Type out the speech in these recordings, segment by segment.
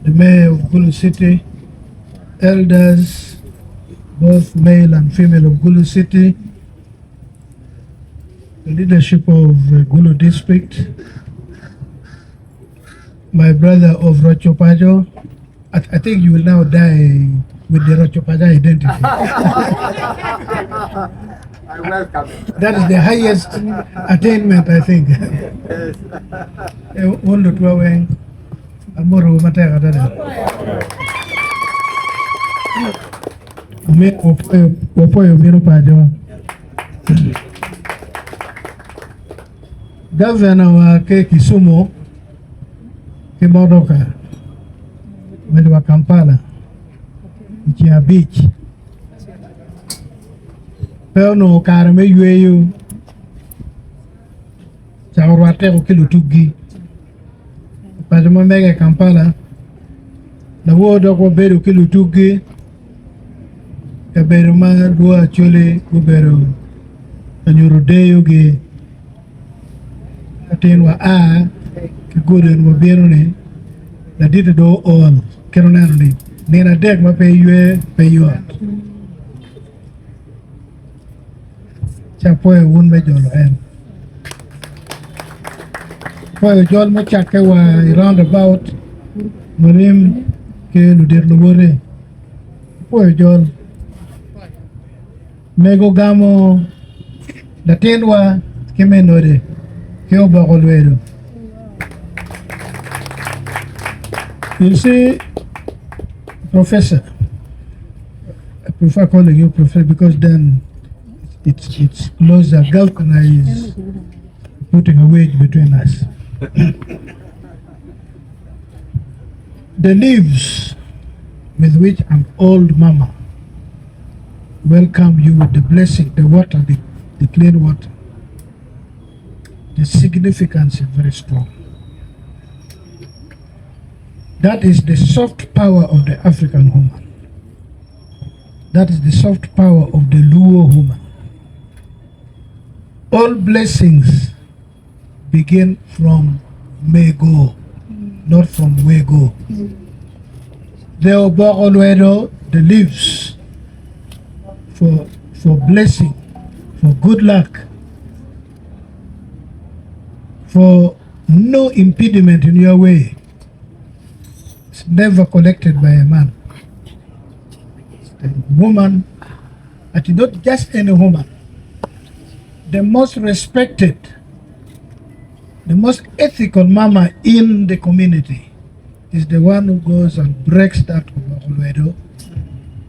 the mayor of Gulu City, elders, both male and female of Gulu City, the leadership of Gulu District, my brother of Rochopajo. I think you will now die with the Rochopajo identity. I welcome it. That is the highest attainment, I think. Governor wa Kisumu Kimodoka mwezi wa Kampala ichia beach peono karame yueyo chawarwate ko kilutugi pajama mege Kampala na wodo ko bedo kilutugi ka bedo ma dua Acholi ko bedo anyurudeyo gi atenwa a ke goden mo bero ne la dite do all keronano ni nena deg ma pe yue pe yuat chapoe un me jolo en poe jol mo chakke wa roundabout morim ke ludir lubore poe jol mego gamo la tenwa ke menode ke Oboke Olwedo. You see, Professor, I prefer calling you Professor because then it's closer, galvanized, putting a wedge between us. The leaves with which an old mama welcome you with the blessing, the water, the clean water. The significance is very strong. That is the soft power of the African woman. That is the soft power of the Luo woman. All blessings begin from Mego, not from Wego. The Oboke Olwedo, the leaves for blessing, for good luck, for no impediment in your way. It's never collected by a man. It's the woman, and not just any woman, the most respected, the most ethical mama in the community is the one who goes and breaks that Oboke Olwedo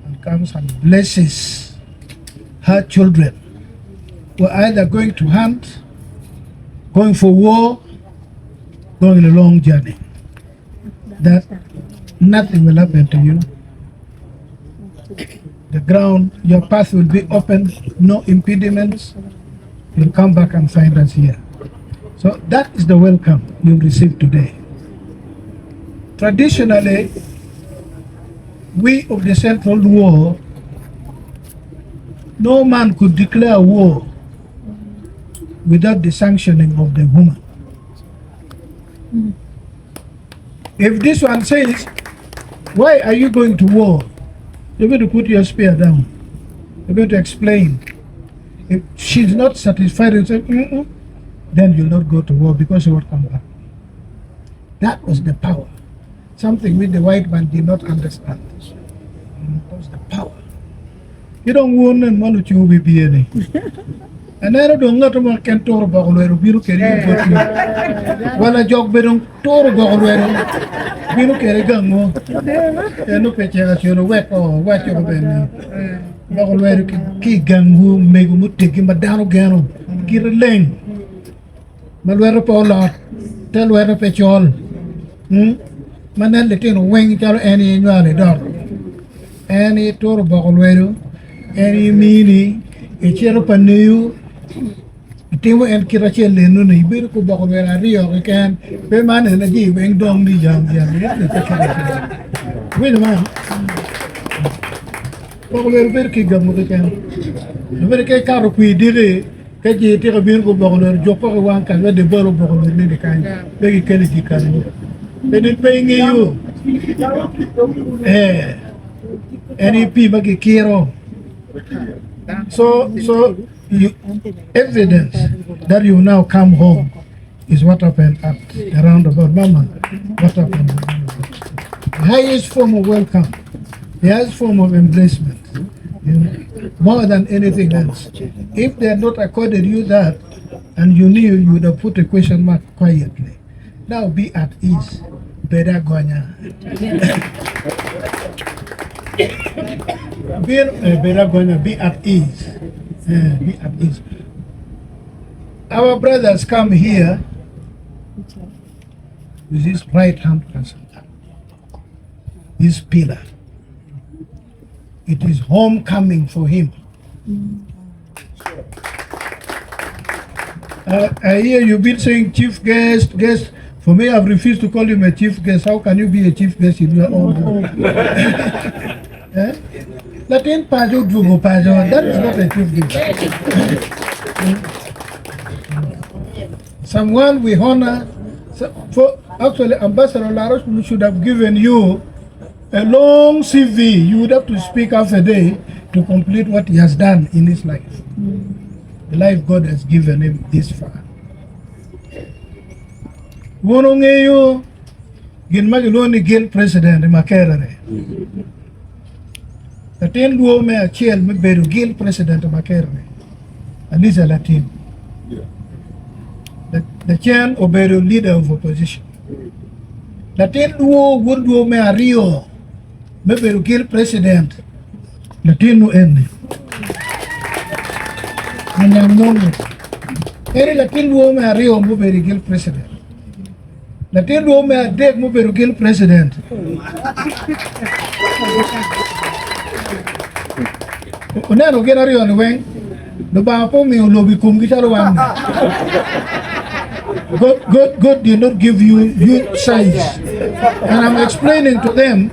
and comes and blesses her children who are either going to hunt, going for war, going on a long journey. That nothing will happen to you. The ground, your path will be open, no impediments. You'll come back and find us here. So that is the welcome you received today. Traditionally, we of the Central War, no man could declare war without the sanctioning of the woman. If this one says, why are you going to war? You're going to put your spear down. You're going to explain. If she's not satisfied and says, then you'll not go to war because you won't come back. That was the power. Something which the white man did not understand. That was the power. You don't want and want to be any. And I don't know to can tour about where Biru carry but you. Well, a job bedon tour about where Biru carry gun, and look at your wet or what you're going. Where key gun who make him take him down again. Get a lane. Malware Paula, tell where a petrol. Manel the tin wing tell any in your dog. Any tour about Olwedo, any meaning, a chair up a new. Timu en kirache lenu ni biru ko Oboke Olwedo rio kan pe man na ji weng dong di jam jam ni wait man Oboke Olwedo ber ki gamu ke kan ber ke karo kui dire ke ji ti ko biru ko Oboke Olwedo joko ko wan kan de boro Oboke Olwedo ni kan be ki kele ji kan be din pe ngi yu NEP magi kiro. So you, evidence that you now come home is what happened at the roundabout. Mama, what happened? The highest form of welcome, the highest form of embracement, you know, more than anything else. If they had not accorded you that, and you knew, you would have put a question mark quietly. Now be at ease. Better gonya. Be at ease. Be at ease. Our brothers come here with his right hand person, his pillar. It is homecoming for him. I hear you been saying chief guest, guest. For me, I've refused to call him a chief guest. How can you be a chief guest in your own home? Latin Pajo Drugo Pajo, that is not a chief guest. Someone we honor. For actually, Ambassador Laros should have given you a long CV. You would have to speak half a day to complete what he has done in his life. The life God has given him this far. Wonongeyo gin magiloni gil president makerere. Latin luo me achiel me bedo gil president makerere. Alisa Latin. The chair obedo leader of opposition. Latin luo wunduo me ario me bedo gil president. Latin no ende. Anyang Nyong'o. Eri Latin luo me ario me bedo gil president. Latin luo me adek me bedo gil president. Uneno gin ario ni weng. No ba po mi ulobi kum gichalo wang. God did not give you size. And I'm explaining to them,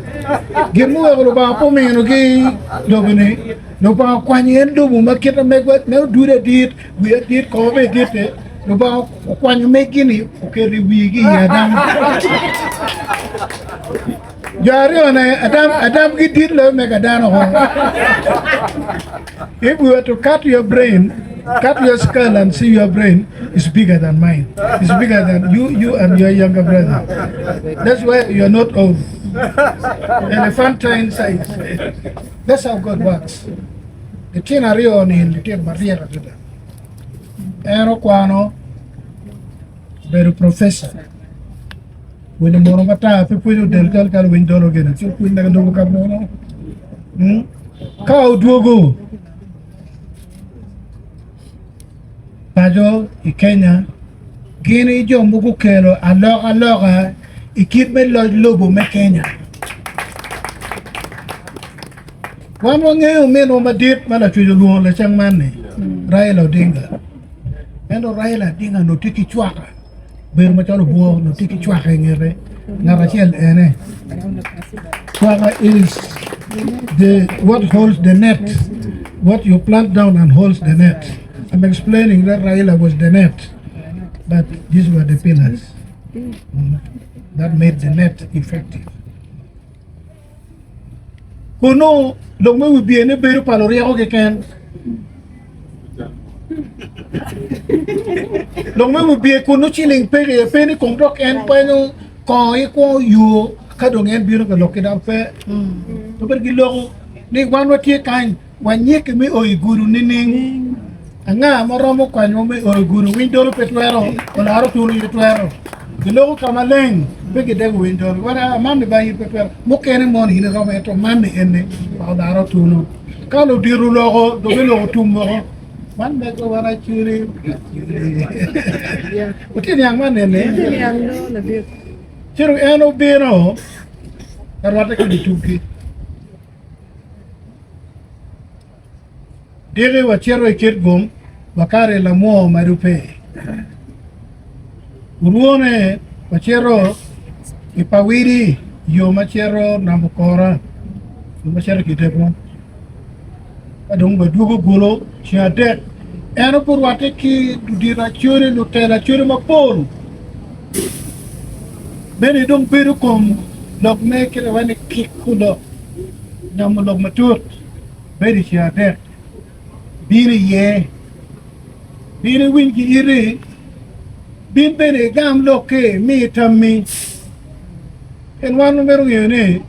Gimu no ba po mi no gi lobini. No ba kwanyi endo mu makita megwet no do the deed. We did cover did it. No ba kwanyi megini ukeri wigi Adam. Jari on Adam gi did lo megadano ho. If we were to cut your brain, cut your skull and see your brain, it's bigger than mine. It's bigger than you and your younger brother. That's why you're not of elephantine size. That's how God works. The tin ario ni the tin barriera to them. Ero kwano, very professor. When the monomata, people do del cal window again. So we never do come. Cow duogo. Pajo i Kenya gini jo mugu kelo alora ikit me lobo me Kenya wamo ngeo meno madit mala chujo luo le chang manne Raila Odinga endo Raila Odinga no tiki chwaka ber ma chalo buo no tiki chwaka ngere ngara chel ene chwaka is what holds the net, what you plant down and holds the net. I'm explaining that Raila was the net, but these were the pillars that made the net effective. Kuno, long may we be any better paloria can. Long may we be a kuno chilling pay a penny contract and pano koi you kadong and beautiful lock it up fair. To be low, they one what ye kind, one ye can be or guru ninning. Nga moromo kwa nyome o guru window petwero ona aro turu petwero kilo kamaleng bege de window wala amane ba yi petwero mo kene mon hine ro meto manne enne ba aro tunu kalo diru logo do belo tumo man be ko wara churi utini yang manne ne yang do na bi chiru eno biro karwata ki dituki dele wa chero ikirgum wakare la mo marupe uruone machero ipawiri yo machero namukora yo machero kitebo adong badugo golo chiade eno purwate ki dudira chure lutela chure mapol bene dong peru kom Log make it when it kick kudo. Namu log matut. Very sure there. Biri ye. Biri win ki iri. Bin bene gam loke mi tammi. En wanu meru yene.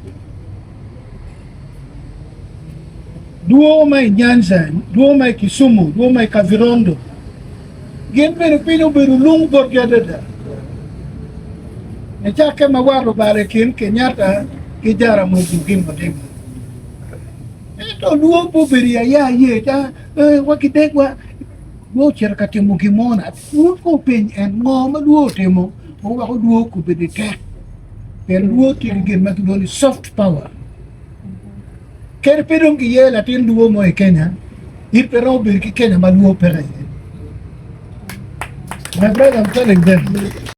Duo mai Nyanza, duo mai Kisumu, duo mai Kavirondo. Gen bene pino beru lung borgadada. Ne chake mawaro bare kin Kenyatta kijara mugin madinga. Eto duo po beria ya ye ta wakidekwa duo cerka temo gimona. Duo ko pen en ngoma duo temo. O wako duo ko bedete. Per duo tigin makidoni soft power. Ker pedong ki ye latin duo mo e Kenya. Ir pero bir ki Kenya ma duo pera ye. My brother, I'm telling them.